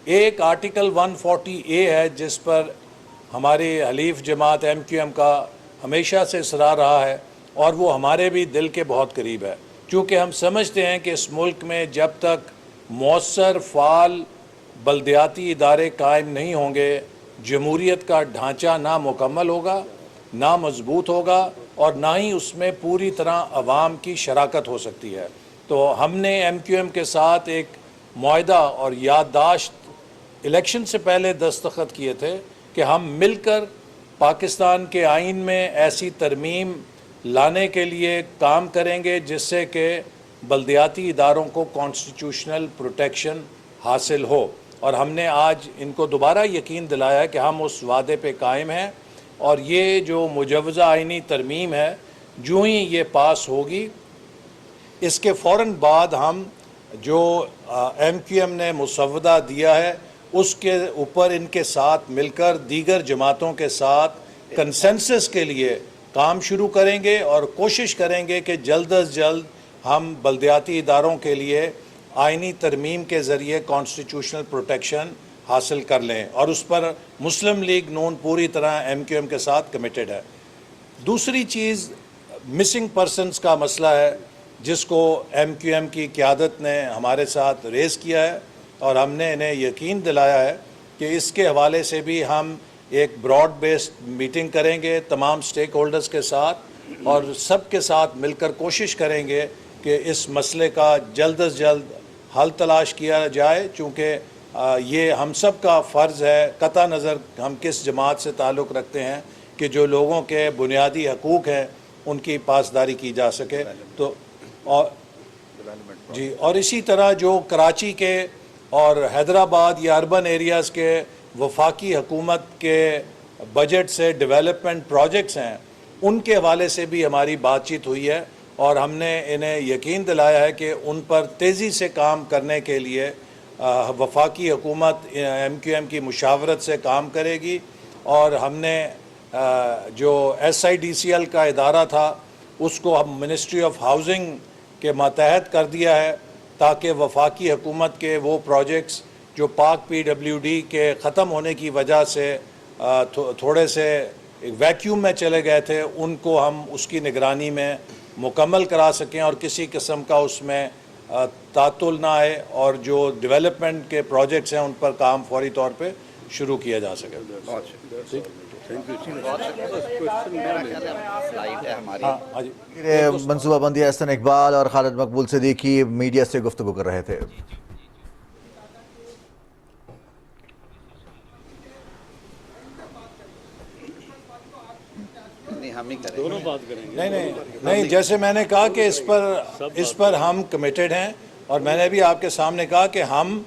ایک article 140A ہے جس پر ہماری حلیف جماعت MQM کا ہمیشہ سے اصرار رہا ہے اور وہ ہمارے بھی دل کے بہت قریب ہے، کیونکہ ہم سمجھتے ہیں کہ اس ملک میں جب تک مؤثر فعال بلدیاتی ادارے قائم نہیں ہوں گے، جمہوریت کا ڈھانچہ نہ مکمل ہوگا، نہ مضبوط ہوگا اور نہ ہی اس میں پوری طرح عوام کی شراکت ہو سکتی ہے۔ تو ہم نے MQM کے ساتھ ایک معاہدہ اور یادداشت الیکشن سے پہلے دستخط کیے تھے کہ ہم مل کر پاکستان کے آئین میں ایسی ترمیم لانے کے لیے کام کریں گے جس سے کہ بلدیاتی اداروں کو کانسٹیٹیوشنل پروٹیکشن حاصل ہو، اور ہم نے آج ان کو دوبارہ یقین دلایا ہے کہ ہم اس وعدے پہ قائم ہیں، اور یہ جو مجوزہ آئینی ترمیم ہے جو ہی یہ پاس ہوگی اس کے فوراً بعد ہم جو MQM نے مسودہ دیا ہے اس کے اوپر ان کے ساتھ مل کر دیگر جماعتوں کے ساتھ کنسنسس کے لیے کام شروع کریں گے اور کوشش کریں گے کہ جلد از جلد ہم بلدیاتی اداروں کے لیے آئینی ترمیم کے ذریعے کانسٹیٹیوشنل پروٹیکشن حاصل کر لیں، اور اس پر مسلم لیگ نون پوری طرح MQM کے ساتھ کمیٹڈ ہے۔ دوسری چیز مسنگ پرسنز کا مسئلہ ہے جس کو MQM کی قیادت نے ہمارے ساتھ ریز کیا ہے، اور ہم نے انہیں یقین دلایا ہے کہ اس کے حوالے سے بھی ہم ایک براڈ بیسڈ میٹنگ کریں گے تمام سٹیک ہولڈرز کے ساتھ، اور سب کے ساتھ مل کر کوشش کریں گے کہ اس مسئلے کا جلد از جلد حل تلاش کیا جائے، چونکہ یہ ہم سب کا فرض ہے، قطع نظر ہم کس جماعت سے تعلق رکھتے ہیں، کہ جو لوگوں کے بنیادی حقوق ہیں ان کی پاسداری کی جا سکے۔ تو اور اسی طرح جو کراچی کے اور حیدرآباد یا اربن ایریاز کے وفاقی حکومت کے بجٹ سے ڈیولپمنٹ پروجیکٹس ہیں ان کے حوالے سے بھی ہماری بات چیت ہوئی ہے، اور ہم نے انہیں یقین دلایا ہے کہ ان پر تیزی سے کام کرنے کے لیے وفاقی حکومت MQM کی مشاورت سے کام کرے گی، اور ہم نے جو SIDCL کا ادارہ تھا اس کو ہم منسٹری آف ہاؤسنگ کے ماتحت کر دیا ہے تاکہ وفاقی حکومت کے وہ پروجیکٹس جو پاک PWD کے ختم ہونے کی وجہ سے تھوڑے سے ویکیوم میں چلے گئے تھے ان کو ہم اس کی نگرانی میں مکمل کرا سکیں اور کسی قسم کا اس میں تعطل نہ آئے، اور جو ڈیولپمنٹ کے پروجیکٹس ہیں ان پر کام فوری طور پہ شروع کیا جا سکے۔ منصوبہ بندی احسن اقبال اور خالد مقبول صدیقی میڈیا سے گفتگو کر رہے تھے۔ نہیں، جیسے میں نے کہا کہ اس پر ہم کمیٹڈ ہیں، اور میں نے بھی آپ کے سامنے کہا کہ ہم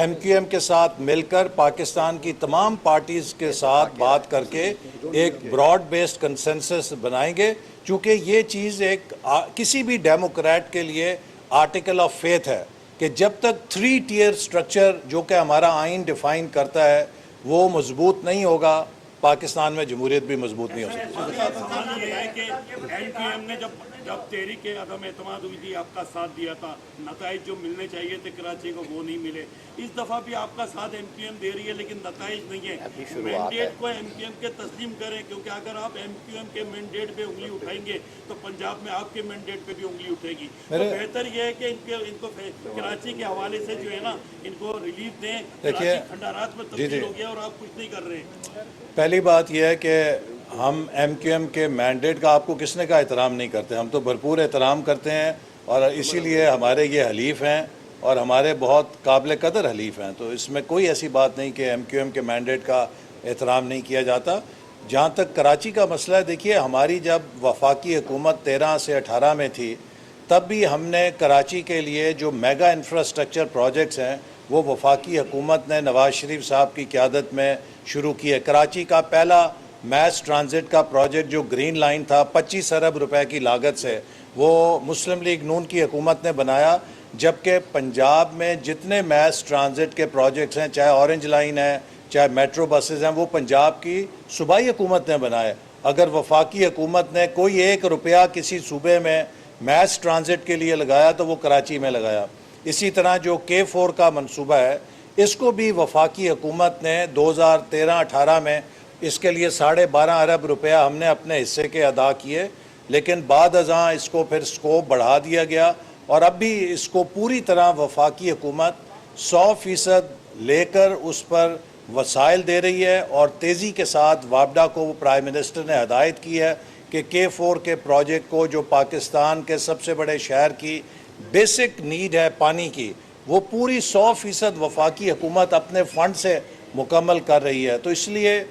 MQM کے ساتھ مل کر پاکستان کی تمام پارٹیز کے ساتھ بات کر کے ایک براڈ بیسڈ کنسنسس بنائیں گے، چونکہ یہ چیز ایک کسی بھی ڈیموکریٹ کے لیے آرٹیکل آف فیتھ ہے کہ جب تک 3 ٹیئر سٹرکچر جو کہ ہمارا آئین ڈیفائن کرتا ہے وہ مضبوط نہیں ہوگا، پاکستان میں جمہوریت بھی مضبوط نہیں ہو سکتی۔ یہ ہے کہ MQM نے جب تحریک عدم اعتماد ہوئی تھی آپ کا ساتھ دیا تھا، نتائج جو ملنے چاہیے تھے کراچی کو وہ نہیں ملے، اس دفعہ بھی آپ کا ساتھ MQM دے رہی ہے لیکن نتائج نہیں ہے۔ مینڈیٹ کو MQM کے تسلیم کریں، کیونکہ اگر آپ MQM کے مینڈیٹ پہ انگلی اٹھائیں گے تو پنجاب میں آپ کے مینڈیٹ پہ بھی انگلی اٹھے گی۔ تو بہتر یہ ہے کہ ان کو کراچی کے حوالے سے جو ہے نا ان کو ریلیف دیں۔ کراچی کھنڈارات میں تبدیل ہو گیا اور آپ کچھ نہیں کر رہے ہیں۔ پہلی بات یہ ہے کہ ہم MQM کے مینڈیٹ کا آپ کو کس نے کا احترام نہیں کرتے، ہم تو بھرپور احترام کرتے ہیں، اور اسی لیے ہمارے یہ حلیف ہیں اور ہمارے بہت قابل قدر حلیف ہیں، تو اس میں کوئی ایسی بات نہیں کہ MQM کے مینڈیٹ کا احترام نہیں کیا جاتا۔ جہاں تک کراچی کا مسئلہ ہے، دیکھیے ہماری جب وفاقی حکومت 13 سے 18 میں تھی تب بھی ہم نے کراچی کے لیے جو میگا انفراسٹرکچر پروجیکٹس ہیں وہ وفاقی حکومت نے نواز شریف صاحب کی قیادت میں شروع کی ہے۔ کراچی کا پہلا میس ٹرانزٹ کا پروجیکٹ جو گرین لائن تھا 25 ارب روپے کی لاگت سے، وہ مسلم لیگ نون کی حکومت نے بنایا، جبکہ پنجاب میں جتنے میس ٹرانزٹ کے پروجیکٹس ہیں، چاہے اورنج لائن ہے چاہے میٹرو بسز ہیں، وہ پنجاب کی صوبائی حکومت نے بنائے۔ اگر وفاقی حکومت نے کوئی 1 روپیہ کسی صوبے میں میس ٹرانزٹ کے لیے لگایا تو وہ کراچی میں لگایا۔ اسی طرح جو K4 کا منصوبہ ہے، اس کو بھی وفاقی حکومت نے 2013-18 میں اس کے لیے 12.5 ارب روپیہ ہم نے اپنے حصے کے ادا کیے، لیکن بعد ازاں اس کو پھر سکوپ بڑھا دیا گیا اور اب بھی اس کو پوری طرح وفاقی حکومت 100% لے کر اس پر وسائل دے رہی ہے، اور تیزی کے ساتھ وابڈا کو پرائم منسٹر نے ہدایت کی ہے کہ K4 کے پروجیکٹ کو، جو پاکستان کے سب سے بڑے شہر کی بیسک نیڈ ہے پانی کی، وہ پوری 100% وفاقی حکومت اپنے فنڈ سے مکمل کر رہی ہے۔ تو اس لیے